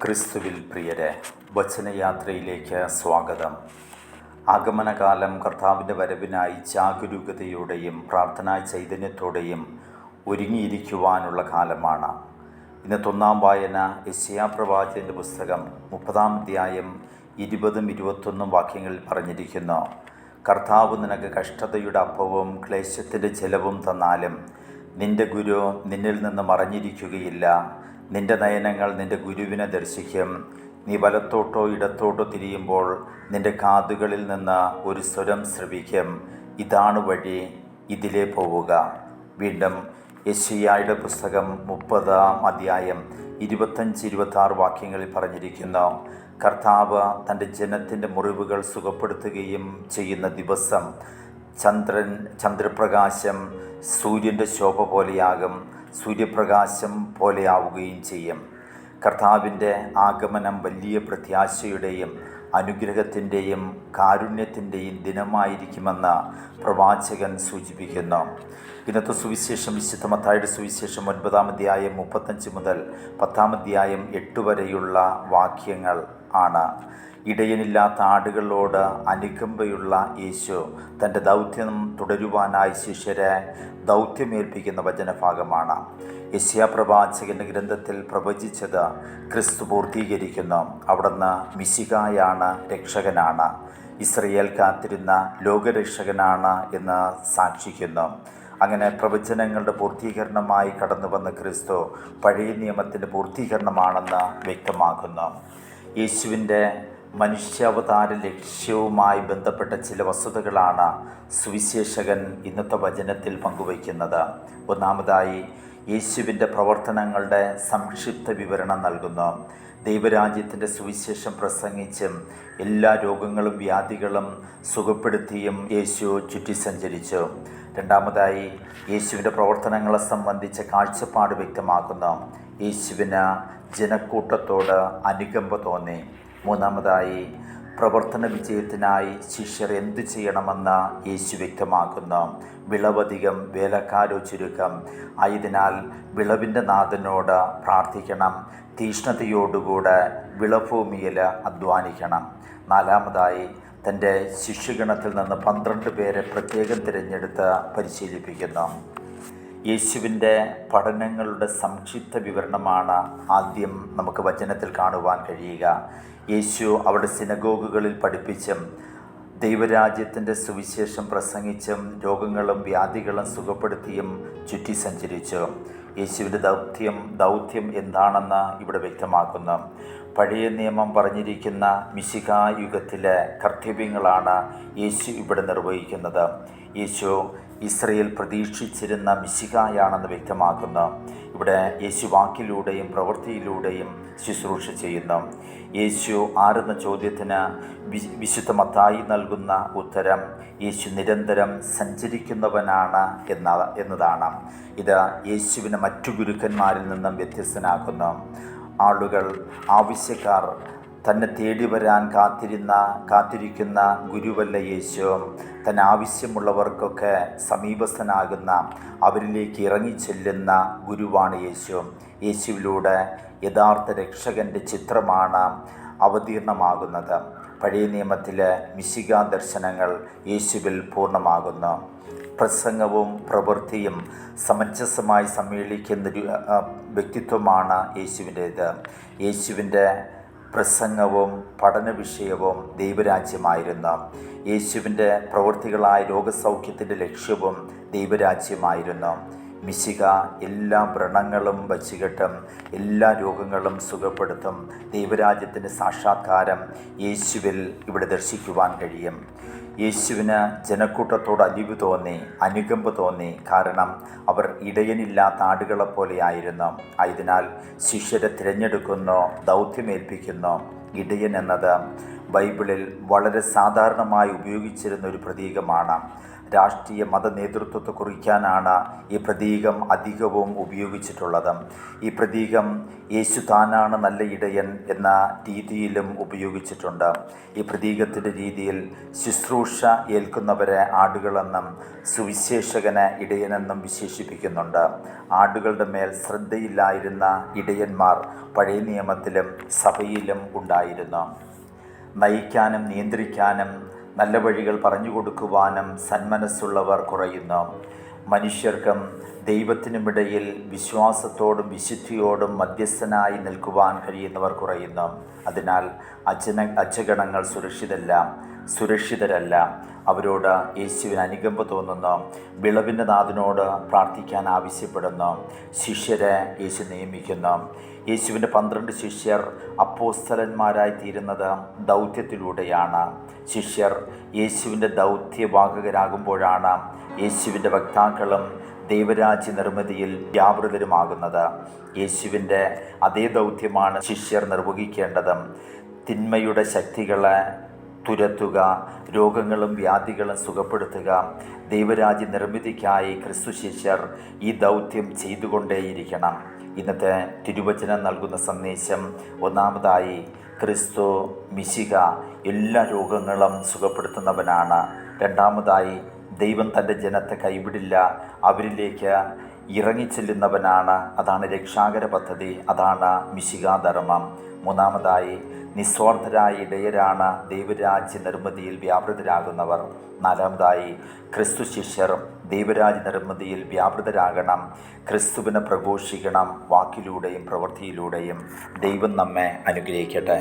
ക്രിസ്തുവിൽ പ്രിയരെ, വചനയാത്രയിലേക്ക് സ്വാഗതം. ആഗമനകാലം കർത്താവിൻ്റെ വരവിനായി ജാഗരൂകതയോടെയും പ്രാർത്ഥനാ ചൈതന്യത്തോടെയും ഒരുങ്ങിയിരിക്കുവാനുള്ള കാലമാണ്. ഇന്നത്തെ ഒന്നാം വായന യെശയ്യാ പ്രവാചകൻ്റെ പുസ്തകം 30-ാം അധ്യായം 20-21 വാക്യങ്ങളിൽ പറഞ്ഞിരിക്കുന്നു: കർത്താവ് നിനക്ക് കഷ്ടതയുടെ അപ്പവും ക്ലേശത്തിൻ്റെ ജലവും തന്നാലും നിന്റെ ഗുരു നിന്നിൽ നിന്ന് മറഞ്ഞിരിക്കുകയില്ല. നിന്റെ നയനങ്ങൾ നിന്റെ ഗുരുവിനെ ദർശിക്കും. നീ വലത്തോട്ടോ ഇടത്തോട്ടോ തിരിയുമ്പോൾ നിന്റെ കാതുകളിൽ നിന്ന് ഒരു സ്വരം ശ്രവിക്കും: ഇതാണ് വഴി, ഇതിലേ പോവുക. വീണ്ടും യെശയ്യായുടെ പുസ്തകം 30-ാം അധ്യായം 25-26 വാക്യങ്ങളിൽ പറഞ്ഞിരിക്കുന്നു: കർത്താവ് തൻ്റെ ജനത്തിൻ്റെ മുറിവുകൾ സുഖപ്പെടുത്തുകയും ചെയ്യുന്ന ദിവസം ചന്ദ്രപ്രകാശം സൂര്യൻ്റെ ശോഭ പോലെയാകും, സൂര്യപ്രകാശം പോലെയാവുകയും ചെയ്യും. കർത്താവിൻ്റെ ആഗമനം വലിയ പ്രത്യാശയുടെയും അനുഗ്രഹത്തിൻ്റെയും കാരുണ്യത്തിൻ്റെയും ദിനമായിരിക്കുമെന്ന് പ്രവാചകൻ സൂചിപ്പിക്കുന്നു. ഇന്നത്തെ സുവിശേഷം വിശുദ്ധ മത്തായിയുടെ സുവിശേഷം 9-ാം അധ്യായം 35 മുതൽ 10-ാം അധ്യായം 8 വരെയുള്ള വാക്യങ്ങൾ ആണ്. ഇടയനില്ലാത്ത ആടുകളോട് അനുകമ്പയുള്ള യേശു തൻ്റെ ദൗത്യം തുടരുവാനായി ശിഷ്യരെ ദൗത്യമേൽപ്പിക്കുന്ന വചനഭാഗമാണ്. യെശയ്യാ പ്രവാചകൻ്റെ ഗ്രന്ഥത്തിൽ പ്രവചിച്ചത് ക്രിസ്തു പൂർത്തീകരിക്കുന്നു. അവിടുന്ന് മിശിഹായാണ്, രക്ഷകനാണ്, ഇസ്രയേൽ കാത്തിരുന്ന ലോകരക്ഷകനാണ് എന്ന് സാക്ഷിക്കുന്നു. അങ്ങനെ പ്രവചനങ്ങളുടെ പൂർത്തീകരണമായി കടന്നു വന്ന ക്രിസ്തു പഴയ നിയമത്തിൻ്റെ പൂർത്തീകരണമാണെന്ന് വ്യക്തമാക്കുന്നു. യേശുവിൻ്റെ മനുഷ്യാവതാര ലക്ഷ്യവുമായി ബന്ധപ്പെട്ട ചില വസ്തുതകളാണ് സുവിശേഷകൻ ഇന്നത്തെ വചനത്തിൽ പങ്കുവയ്ക്കുന്നത്. ഒന്നാമതായി, യേശുവിൻ്റെ പ്രവർത്തനങ്ങളുടെ സംക്ഷിപ്ത വിവരണം നൽകുന്നു. ദൈവരാജ്യത്തിൻ്റെ സുവിശേഷം പ്രസംഗിച്ചും എല്ലാ രോഗങ്ങളും വ്യാധികളും സുഖപ്പെടുത്തിയും യേശു ചുറ്റി സഞ്ചരിച്ചു. രണ്ടാമതായി, യേശുവിൻ്റെ പ്രവർത്തനങ്ങളെ സംബന്ധിച്ച കാഴ്ചപ്പാട് വ്യക്തമാക്കുന്നു. യേശുവിന് ജനക്കൂട്ടത്തോട് അനുകമ്പ തോന്നി. മൂന്നാമതായി, പ്രവർത്തന വിജയത്തിനായി ശിഷ്യർ എന്തു ചെയ്യണമെന്ന് യേശു വ്യക്തമാക്കുന്നു. വിളവധികം, വേലക്കാരോ ചുരുക്കം ആയതിനാൽ വിളവിൻ്റെ നാഥനോട് പ്രാർത്ഥിക്കണം. തീഷ്ണതയോടുകൂടെ വിളഭൂമിയിൽ അധ്വാനിക്കണം. നാലാമതായി, തൻ്റെ ശിഷ്യഗണത്തിൽ നിന്ന് 12 പേരെ പ്രത്യേകം തിരഞ്ഞെടുത്ത് പരിശീലിപ്പിക്കുന്നു. യേശുവിൻ്റെ പഠനങ്ങളുടെ സംക്ഷിപ്ത വിവരണമാണ് ആദ്യം നമുക്ക് വചനത്തിൽ കാണുവാൻ കഴിയുക. യേശു അവിടെ സിനഗോഗുകളിൽ പഠിപ്പിച്ചും ദൈവരാജ്യത്തിൻ്റെ സുവിശേഷം പ്രസംഗിച്ചും രോഗങ്ങളും വ്യാധികളും സുഖപ്പെടുത്തിയും ചുറ്റി സഞ്ചരിച്ചു. യേശുവിൻ്റെ ദൗത്യം എന്താണെന്ന് ഇവിടെ വ്യക്തമാക്കുന്നു. പഴയ നിയമം പറഞ്ഞിരിക്കുന്ന മിശിഹാ യുഗത്തിലെ കർത്തവ്യങ്ങളാണ് യേശു ഇവിടെ നിർവഹിക്കുന്നത്. യേശു ഇസ്രയേൽ പ്രതീക്ഷിച്ചിരുന്ന മിശിഹായാണെന്ന് വ്യക്തമാക്കുന്നു. ഇവിടെ യേശു വാക്കിലൂടെയും പ്രവൃത്തിയിലൂടെയും ശുശ്രൂഷ ചെയ്യുന്നു. യേശു ആരെന്ന ചോദ്യത്തിന് വിശുദ്ധ മത്തായി നൽകുന്ന ഉത്തരം യേശു നിരന്തരം സഞ്ചരിക്കുന്നവനാണ് എന്നതാണ്. ഇത് യേശുവിനെ മറ്റു ഗുരുക്കന്മാരിൽ നിന്നും വ്യത്യസ്തനാക്കുന്നു. ആവശ്യക്കാർ തന്നെ തേടി വരാൻ കാത്തിരിക്കുന്ന ഗുരുവല്ല യേശു. തന്നെ ആവശ്യമുള്ളവർക്കൊക്കെ സമീപസ്ഥനാകുന്ന, അവരിലേക്ക് ഇറങ്ങിച്ചെല്ലുന്ന ഗുരുവാണ് യേശു. യേശുവിലൂടെ യഥാർത്ഥ രക്ഷകൻ്റെ ചിത്രമാണ് അവതീർണമാകുന്നത്. പഴയ നിയമത്തിലെ മിശിഹാ ദർശനങ്ങൾ യേശുവിൽ പൂർണ്ണമാകുന്നു. പ്രസംഗവും പ്രവൃത്തിയും സമഞ്ജസമായി സമ്മേളിക്കുന്ന വ്യക്തിത്വമാണ് യേശുവിൻ്റേത്. യേശുവിൻ്റെ പ്രസംഗവും പഠന വിഷയവും ദൈവരാജ്യമായിരുന്നു. യേശുവിൻ്റെ പ്രവൃത്തികളായ രോഗസൗഖ്യത്തിൻ്റെ ലക്ഷ്യവും ദൈവരാജ്യമായിരുന്നു. മിശിഹ എല്ലാ വ്രണങ്ങളും വച്ചുകെട്ടും എല്ലാ രോഗങ്ങളും സുഖപ്പെടുത്തും. ദൈവരാജ്യത്തിൻ്റെ സാക്ഷാത്കാരം യേശുവിൽ ഇവിടെ ദർശിക്കുവാൻ കഴിയും. യേശുവിന് ജനക്കൂട്ടത്തോട് അലിവ് തോന്നി, അനുകമ്പ തോന്നി. കാരണം അവർ ഇടയനില്ലാത്ത ആടുകളെപ്പോലെയായിരുന്നു. ആയതിനാൽ ശിഷ്യരെ തിരഞ്ഞെടുക്കുന്നു, ദൗത്യമേൽപ്പിക്കുന്നു. ഇടയൻ എന്നത് ബൈബിളിൽ വളരെ സാധാരണമായി ഉപയോഗിച്ചിരുന്ന ഒരു പ്രതീകമാണ്. രാഷ്ട്രീയ മത നേതൃത്വത്തെ കുറിക്കാനാണ് ഈ പ്രതീകം അധികവും ഉപയോഗിച്ചിട്ടുള്ളത്. ഈ പ്രതീകം യേശു താനാണ് നല്ല ഇടയൻ എന്ന രീതിയിലും ഉപയോഗിച്ചിട്ടുണ്ട്. ഈ പ്രതീകത്തിൻ്റെ രീതിയിൽ ശുശ്രൂഷ ഏൽക്കുന്നവരെ ആടുകളെന്നും സുവിശേഷകനെ ഇടയനെന്നും വിശേഷിപ്പിക്കുന്നുണ്ട്. ആടുകളുടെ മേൽ ശ്രദ്ധയില്ലായിരുന്ന ഇടയന്മാർ പഴയ നിയമത്തിലും സഭയിലും ഉണ്ടായിരുന്നു. നയിക്കാനും നിയന്ത്രിക്കാനും നല്ല വഴികൾ പറഞ്ഞു കൊടുക്കുവാനും സന്മനസ്സുള്ളവർ കുറയുന്നു. മനുഷ്യർക്കും ദൈവത്തിനുമിടയിൽ വിശ്വാസത്തോടും വിശുദ്ധിയോടും മധ്യസ്ഥനായി നിൽക്കുവാൻ കഴിയുന്നവർ കുറയുന്നു. അതിനാൽ അജഗണങ്ങൾ സുരക്ഷിതരല്ല. അവരോട് യേശുവിന് അനുകമ്പ തോന്നുന്നു. വിളവിൻ്റെ നാഥനോട് പ്രാർത്ഥിക്കാൻ ആവശ്യപ്പെടുന്നു. ശിഷ്യരെ യേശു നിയമിക്കുന്നു. യേശുവിൻ്റെ 12 ശിഷ്യർ അപ്പോസ്തലന്മാരായി തീരുന്നത് ദൗത്യത്തിലൂടെയാണ്. ശിഷ്യർ യേശുവിൻ്റെ ദൗത്യവാഹകരാകുമ്പോഴാണ് യേശുവിൻ്റെ വക്താക്കളും ദൈവരാജ്യ നിർമ്മിതിയിൽ വ്യാപൃതരുമാകുന്നത്. യേശുവിൻ്റെ അതേ ദൗത്യമാണ് ശിഷ്യർ നിർവഹിക്കേണ്ടത്. തിന്മയുടെ ശക്തികളെ തുരത്തുക, രോഗങ്ങളും വ്യാധികളും സുഖപ്പെടുത്തുക. ദൈവരാജ്യ നിർമ്മിതിക്കായി ക്രിസ്തു ശിഷ്യർ ഈ ദൗത്യം ചെയ്തുകൊണ്ടേയിരിക്കണം. ഇന്നത്തെ തിരുവചനം നൽകുന്ന സന്ദേശം, ഒന്നാമതായി ക്രിസ്തു മിശിഹ എല്ലാ രോഗങ്ങളും സുഖപ്പെടുത്തുന്നവനാണ്. രണ്ടാമതായി ദൈവം തൻ്റെ ജനത്തെ കൈവിടില്ല, അവരിലേക്ക് ഇറങ്ങിച്ചെല്ലുന്നവനാണ്. അതാണ് രക്ഷാകര പദ്ധതി, അതാണ് മിശിഹാധർമ്മം. മൂന്നാമതായി നിസ്വാർത്ഥരായ ഇടയരാണ് ദൈവരാജ്യ നിർമ്മിതിയിൽ വ്യാപൃതരാകുന്നവർ. നാലാമതായി ക്രിസ്തു ശിഷ്യർ ദൈവരാജ്യ നിർമ്മിതിയിൽ വ്യാപൃതരാകണം. ക്രിസ്തുവിനെ പ്രഘോഷിക്കണം വാക്കിലൂടെയും പ്രവൃത്തിയിലൂടെയും. ദൈവം നമ്മെ അനുഗ്രഹിക്കട്ടെ.